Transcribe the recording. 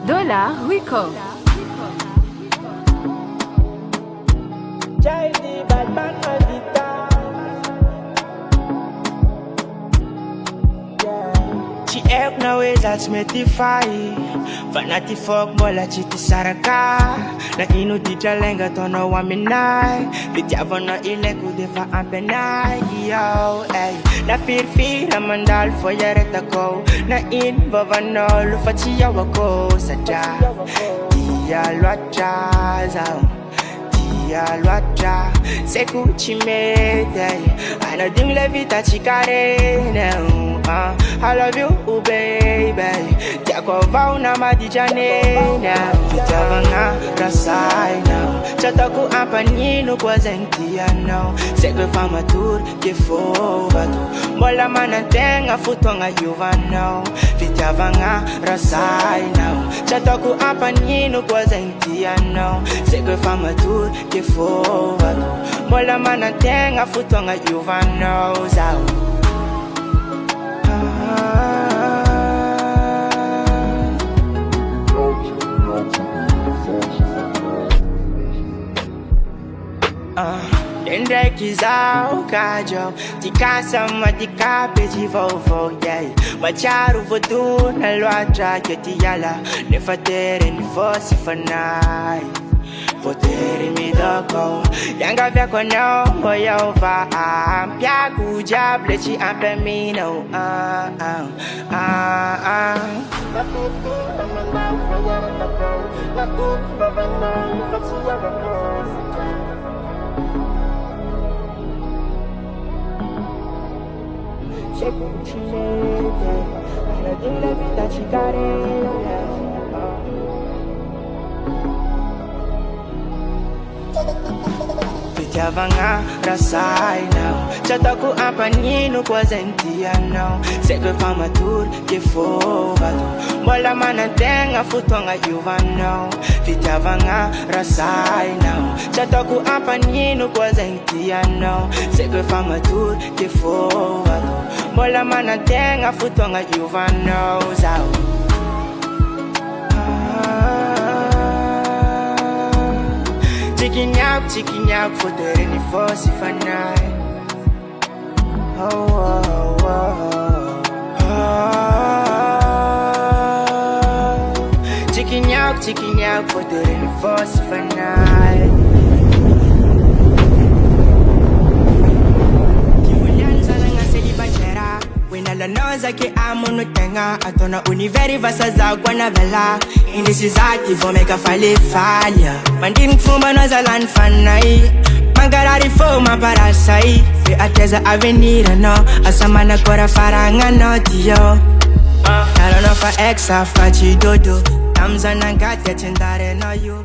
$Rico. Jaydii, bad man, Ci heb nou eens als met die fai. Vanat die fuck bola chiti saraka. Na inu di jalenga tono wa minai. Vitya vono ile kudefa ampenai. Yo, ey. Na fir mandal fo yareta ko. Na in bavano lufachi ya wako saja. Dia lwacha zao. Dia lwacha. Seku chimete. Ano ding levita chikare. I love you, baby. Tiako vauna madijane. Vitavanga rasai now. Chataku ampanino kwa zentia now. Segwe fama tour ke fovato. Mola manantenga futonga yuva now. Vitavanga rasai now. Chataku ampanino kwa zentia now. Segwe fama tour ke fovato. Mola manantenga futonga yuva now. Zao. Dendrai kizao kajo. Tika sama tika peji vovo yeah. Macharu vodu na lwacha ketiyala. Nefatere ni fosi fanai. Fotere midoko. Yanga vyako no moya ova. Pya kuja blechi ampe mino. Vitavanga rasai now. Chataku ampanino kwa zentia now. Segwe fama tour ke fovato. Mola manantenga futonga yuva now. Vitavanga rasai now. Chataku ampanino kwa zentia now. Segwe fama tour ke fovato. Mola manantenga futonga yuva now. Zao. Chicken out for the rainy fossy for night. Chicken out for the rainy fossy for night. Noza ke amuno tenga atona univeri vasa za gwana vela indisi zaki vo meka fale falha mandini kufumba noza lan fanai mangarari fo maparasai fe ateza avenida no asamana kora faranga no dio I don't know for exa fachi dodo tamza nangate tendare no you